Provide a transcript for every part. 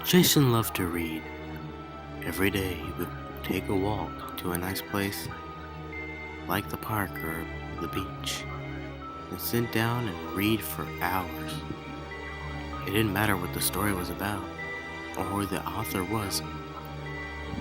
Jason loved to read. Every day he would take a walk to a nice place like the park or the beach and sit down and read for hours. It didn't matter what the story was about or who the author was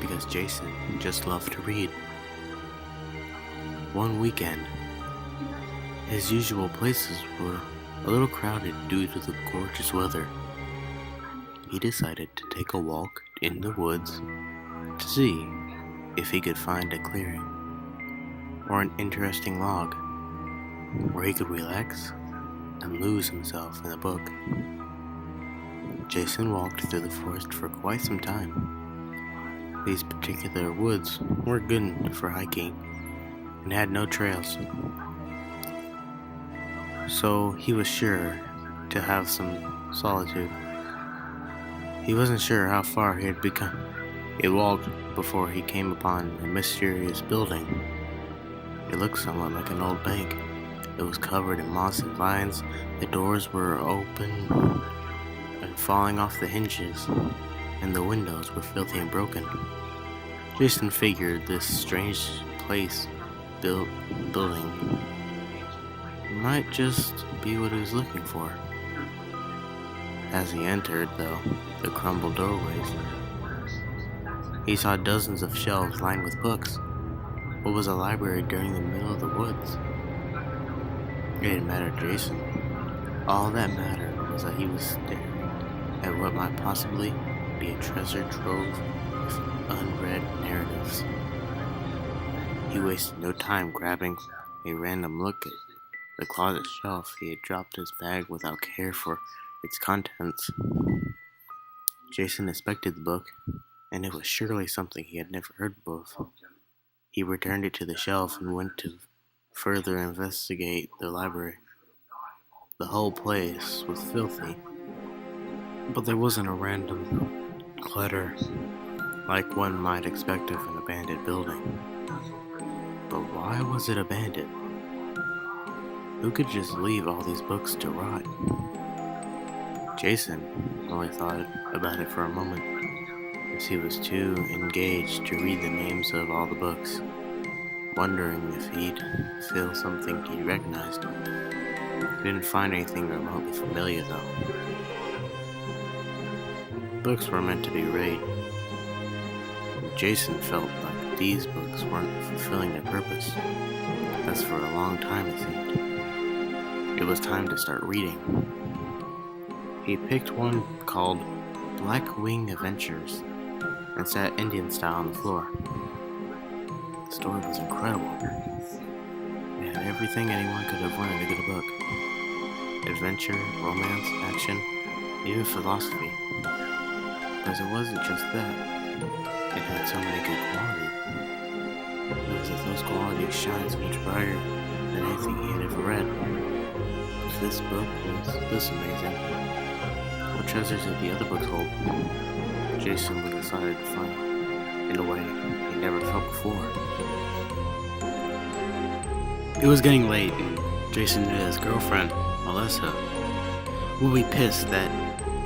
because Jason just loved to read. One weekend, his usual places were a little crowded due to the gorgeous weather. He decided to take a walk in the woods to see if he could find a clearing or an interesting log where he could relax and lose himself in a book. Jason walked through the forest for quite some time. These particular woods were good for hiking and had no trails, so he was sure to have some solitude. He wasn't sure how far he had walked before he came upon a mysterious building. It looked somewhat like an old bank. It was covered in moss and vines. The doors were open and falling off the hinges, and the windows were filthy and broken. Jason figured this strange building might just be what he was looking for. As he entered, though, the crumbled doorways, he saw dozens of shelves lined with books. What was a library during the middle of the woods? It didn't matter to Jason. All that mattered was that he was staring at what might possibly be a treasure trove of unread narratives. He wasted no time grabbing a random look at the closet shelf. He had dropped his bag without care for its contents. Jason inspected the book, and it was surely something he had never heard of. He returned it to the shelf and went to further investigate the library. The whole place was filthy, but there wasn't a random clutter like one might expect of an abandoned building. But why was it abandoned? Who could just leave all these books to rot? Jason only thought about it for a moment, as he was too engaged to read the names of all the books, wondering if he'd feel something he recognized. He didn't find anything remotely familiar, though. Books were meant to be read. Jason felt like these books weren't fulfilling their purpose, as for a long time it seemed. It was time to start reading. He picked one called Black Wing Adventures and sat Indian style on the floor. The story was incredible. It had everything anyone could have wanted in a good book. Adventure, romance, action, even philosophy. Because it wasn't just that. It had so many good qualities. It was as those qualities shined so much brighter than anything he had ever read. If this book was this amazing, what treasures did the other books hold? Jason was excited to find in a way he never felt before. It was getting late, and Jason knew his girlfriend, Melissa, would be pissed that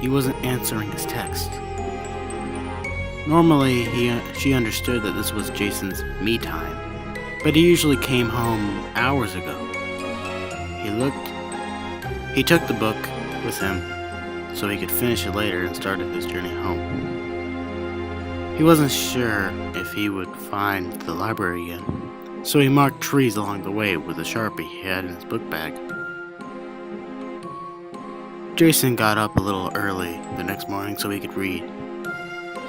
he wasn't answering his text. Normally, she understood that this was Jason's me time, but he usually came home hours ago. He took the book with him so he could finish it later and started his journey home. He wasn't sure if he would find the library again, so he marked trees along the way with a Sharpie he had in his book bag. Jason got up a little early the next morning so he could read.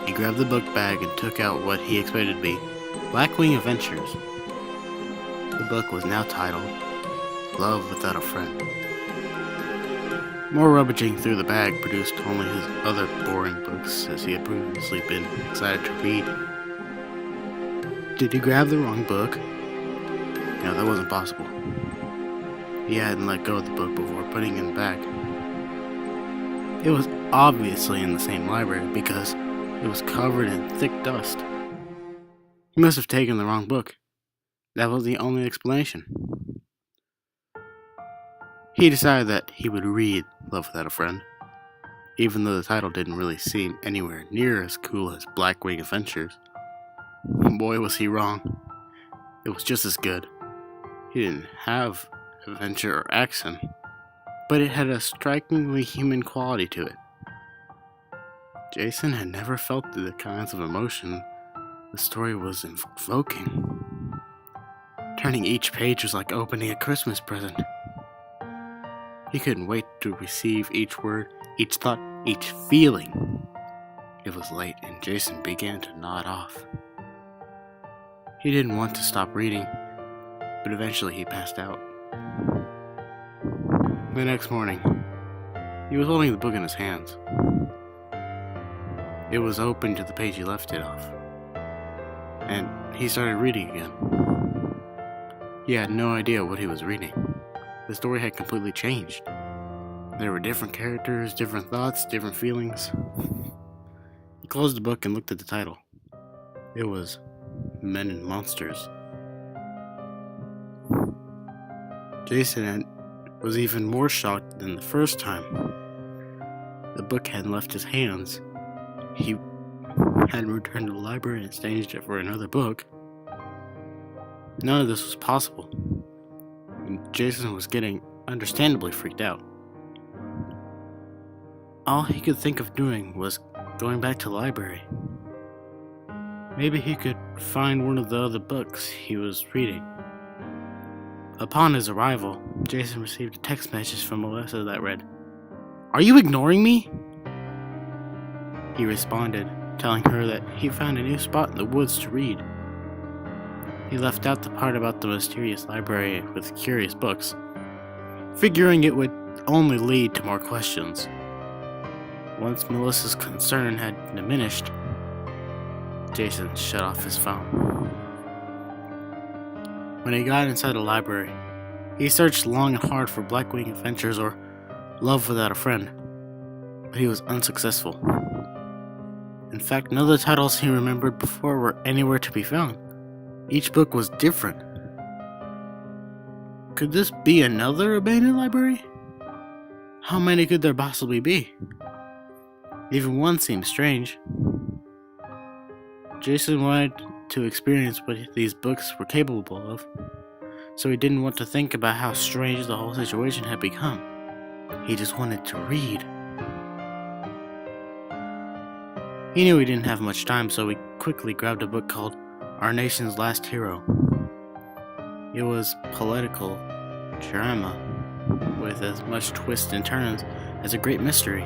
He grabbed the book bag and took out what he expected to be Black Wing Adventures. The book was now titled Love Without a Friend. More rummaging through the bag produced only his other boring books, as he had previously been excited to read. Did he grab the wrong book? No, that wasn't possible. He hadn't let go of the book before putting it in the bag. It was obviously in the same library because it was covered in thick dust. He must have taken the wrong book. That was the only explanation. He decided that he would read Love Without a Friend. even though the title didn't really seem anywhere near as cool as Blackwing Adventures. Boy, was he wrong. It was just as good. He didn't have adventure or action, but it had a strikingly human quality to it. Jason had never felt the kinds of emotion the story was invoking. Turning each page was like opening a Christmas present. He couldn't wait to receive each word, each thought, each feeling. It was late and Jason began to nod off. He didn't want to stop reading, but eventually he passed out. The next morning, he was holding the book in his hands. It was open to the page he left it off, and he started reading again. He had no idea what he was reading. The story had completely changed. There were different characters, different thoughts, different feelings. He closed the book and looked at the title. It was Men and Monsters. Jason was even more shocked than the first time. The book hadn't left his hands. He hadn't returned to the library and exchanged it for another book. None of this was possible, and Jason was getting understandably freaked out. All he could think of doing was going back to the library. Maybe he could find one of the other books he was reading. Upon his arrival, Jason received a text message from Melissa that read, "Are you ignoring me?" He responded, telling her that he found a new spot in the woods to read. He left out the part about the mysterious library with curious books, figuring it would only lead to more questions. Once Melissa's concern had diminished, Jason shut off his phone. When he got inside the library, he searched long and hard for Blackwing Adventures or Love Without a Friend, but he was unsuccessful. In fact, none of the titles he remembered before were anywhere to be found. Each book was different. Could this be another abandoned library? How many could there possibly be? Even one seemed strange. Jason wanted to experience what these books were capable of, so he didn't want to think about how strange the whole situation had become. He just wanted to read. He knew he didn't have much time, so he quickly grabbed a book called Our Nation's Last Hero. It was political drama with as much twists and turns as a great mystery.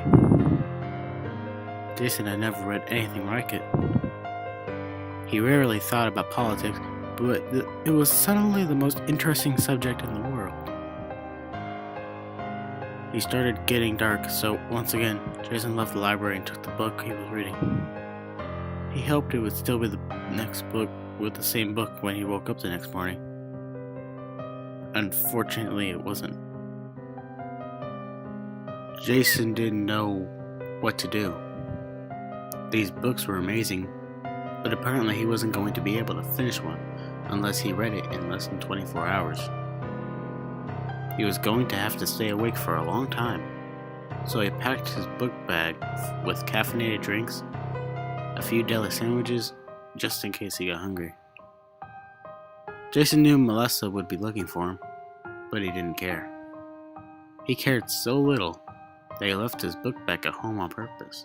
Jason had never read anything like it. He rarely thought about politics, but it was suddenly the most interesting subject in the world. He started getting dark, so once again, Jason left the library and took the book he was reading. He hoped it would still be the next book with the same book when he woke up the next morning. Unfortunately, it wasn't. Jason didn't know what to do. These books were amazing, but apparently he wasn't going to be able to finish one unless he read it in less than 24 hours. He was going to have to stay awake for a long time, so he packed his book bag with caffeinated drinks, a few deli sandwiches, just in case he got hungry. Jason knew Melissa would be looking for him, but he didn't care. He cared so little that he left his book bag at home on purpose.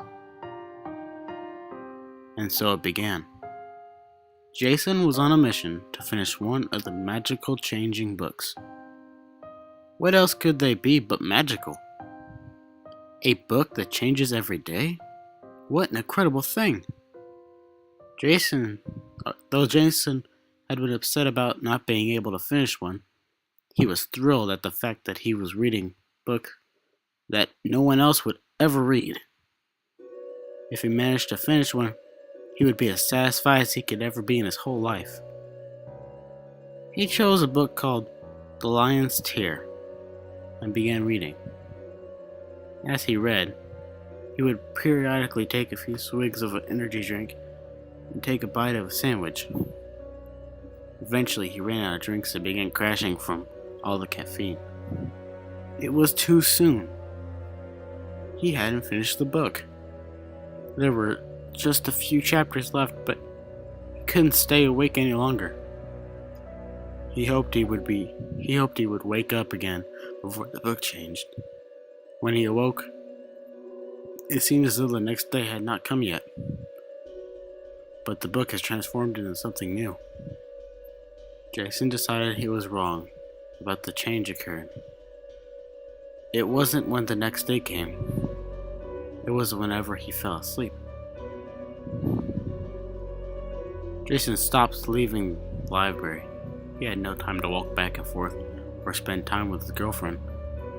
And so it began. Jason was on a mission to finish one of the magical changing books. What else could they be but magical? A book that changes every day? What an incredible thing! Though Jason had been upset about not being able to finish one, he was thrilled at the fact that he was reading a book that no one else would ever read. If he managed to finish one, he would be as satisfied as he could ever be in his whole life. He chose a book called The Lion's Tear and began reading. As he read, he would periodically take a few swigs of an energy drink and take a bite of a sandwich. Eventually, he ran out of drinks and began crashing from all the caffeine. It was too soon. He hadn't finished the book. There were just a few chapters left, but he couldn't stay awake any longer. He hoped he would wake up again before the book changed. When he awoke, it seemed as though the next day had not come yet. But the book has transformed into something new. Jason decided he was wrong about the change occurring. It wasn't when the next day came. It was whenever he fell asleep. Jason stopped leaving the library. He had no time to walk back and forth or spend time with his girlfriend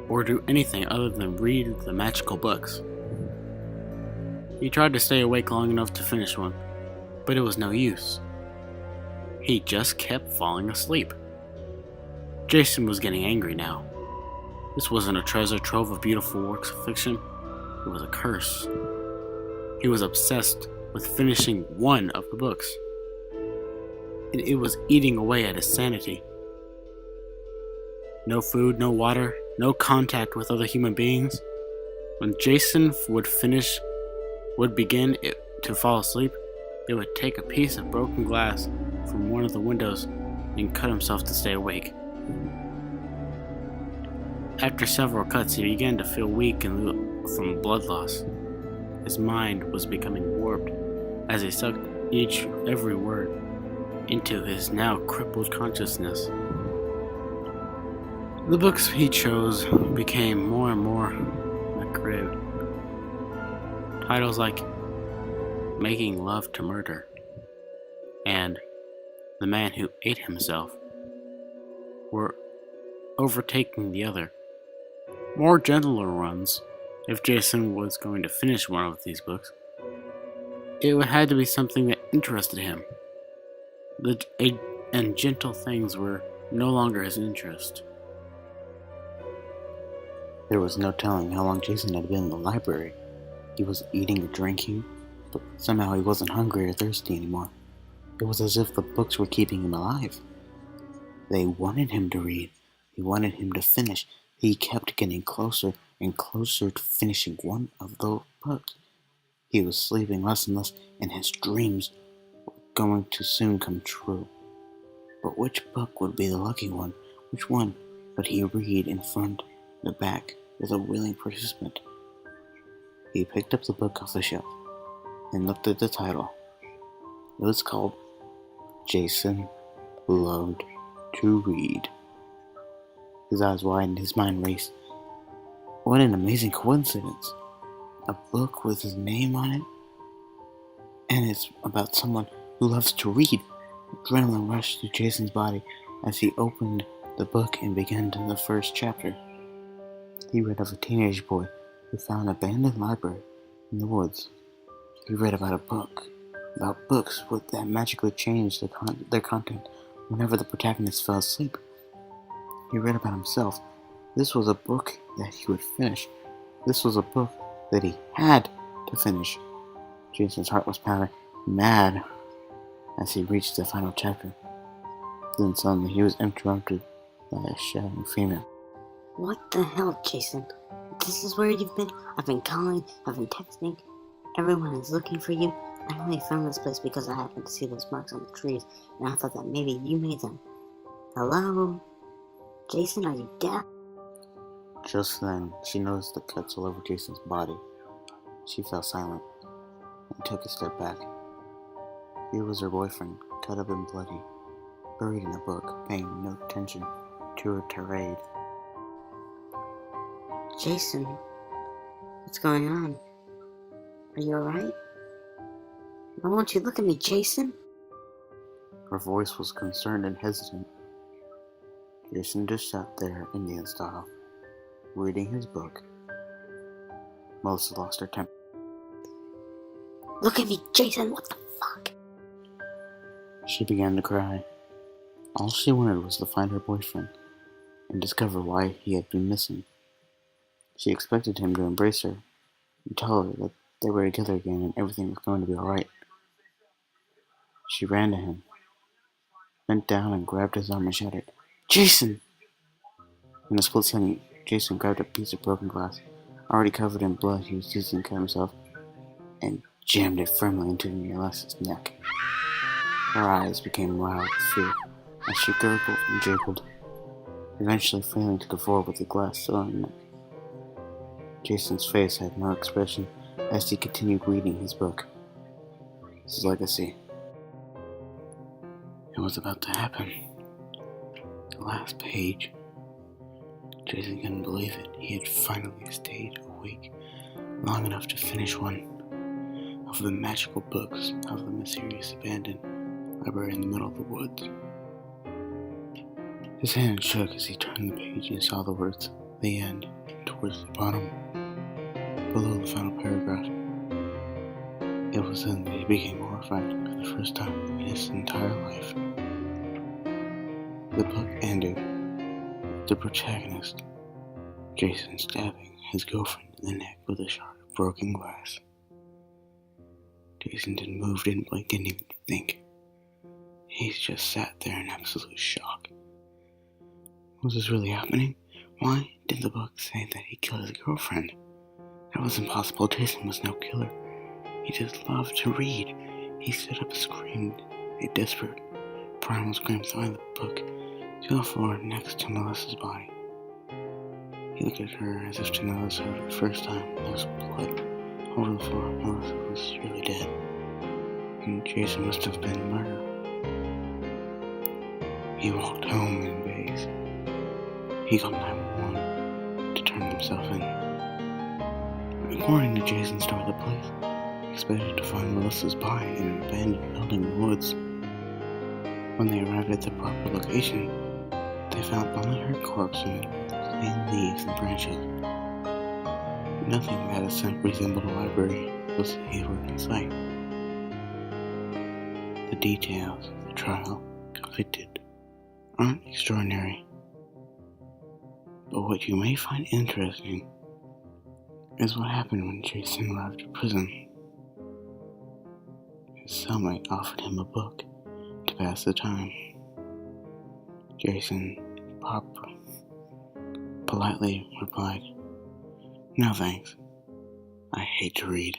or do anything other than read the magical books. He tried to stay awake long enough to finish one, but it was no use. He just kept falling asleep. Jason was getting angry now. This wasn't a treasure trove of beautiful works of fiction. It was a curse. He was obsessed with finishing one of the books. And it was eating away at his sanity. No food, no water, no contact with other human beings. When Jason would begin to fall asleep, he would take a piece of broken glass from one of the windows and cut himself to stay awake. After several cuts, he began to feel weak and from blood loss. His mind was becoming warped as he sucked every word into his now crippled consciousness. The books he chose became more and more macabre. Titles like Making Love to Murder and The Man Who Ate Himself were overtaking the other, more gentler ones. If Jason was going to finish one of these books, it had to be something that interested him. And gentle things were no longer his interest. There was no telling how long Jason had been in the library. He was eating or drinking, but somehow he wasn't hungry or thirsty anymore. It was as if the books were keeping him alive. They wanted him to read. They wanted him to finish. He kept getting closer and closer to finishing one of those books. He was sleeping less and less, and his dreams were going to soon come true. But which book would be the lucky one? Which one would he read in front, the back, as a willing participant? He picked up the book off the shelf and looked at the title. It was called Jason Loved to Read. His eyes widened, his mind raced. What an amazing coincidence. A book with his name on it, and it's about someone who loves to read. Adrenaline rushed through Jason's body as he opened the book and began the first chapter. He read of a teenage boy who found an abandoned library in the woods. He read about books that magically changed their content whenever the protagonist fell asleep. He read about himself. This was a book that he would finish. This was a book that he had to finish. Jason's heart was pounding, mad, as he reached the final chapter. Then suddenly he was interrupted by a shouting female. What the hell, Jason? This is where you've been? I've been calling, I've been texting. Everyone is looking for you. I only found this place because I happened to see those marks on the trees, and I thought that maybe you made them. Hello? Jason, are you deaf? Just then, she noticed the cuts all over Jason's body. She fell silent and took a step back. Here was her boyfriend, cut up and bloody, buried in a book, paying no attention to her tirade. Jason, what's going on? Are you alright? Why won't you look at me, Jason? Her voice was concerned and hesitant. Jason just sat there, Indian style, reading his book. Melissa lost her temper. Look at me, Jason, what the fuck? She began to cry. All she wanted was to find her boyfriend and discover why he had been missing. She expected him to embrace her and tell her that they were together again and everything was going to be alright. She ran to him, bent down and grabbed his arm and shouted, "Jason!" In a split second, Jason grabbed a piece of broken glass, Already covered in blood, he was using to cut himself and jammed it firmly into Alessa's neck. Her eyes became wild with fear as she gurgled and jiggled, eventually falling to the floor with the glass still in her neck. Jason's face had no expression as he continued reading his book, his legacy. It was about to happen. The last page. Jason couldn't believe it. He had finally stayed awake long enough to finish one of the magical books of the mysterious abandoned library in the middle of the woods. His hand shook as he turned the page and saw the words, "The End," towards the bottom, below the final paragraph. It was then that he became horrified for the first time in his entire life. The book ended with the protagonist, Jason, stabbing his girlfriend in the neck with a shard of broken glass. Jason didn't move, didn't blink, didn't even think. He just sat there in absolute shock. Was this really happening? Why did the book say that he killed his girlfriend? That was impossible. Jason was no killer. He just loved to read. He stood up and screamed a desperate, primal scream, throwing the book to the floor next to Melissa's body. He looked at her as if to notice her for the first time. There was blood all over the floor. Melissa was really dead, and Jason must have been murdered. He walked home in a daze. He called 911 to turn himself in. According to Jason's story, the police expected to find Melissa's body in an abandoned building in the woods. When they arrived at the proper location, they found only her corpse amid plain leaves and branches. Nothing that resembled a library was anywhere in sight. The details of the trial conflicted aren't extraordinary, but what you may find interesting is what happened when Jason arrived at prison. His cellmate offered him a book to pass the time. Jason politely replied, "No thanks, I hate to read."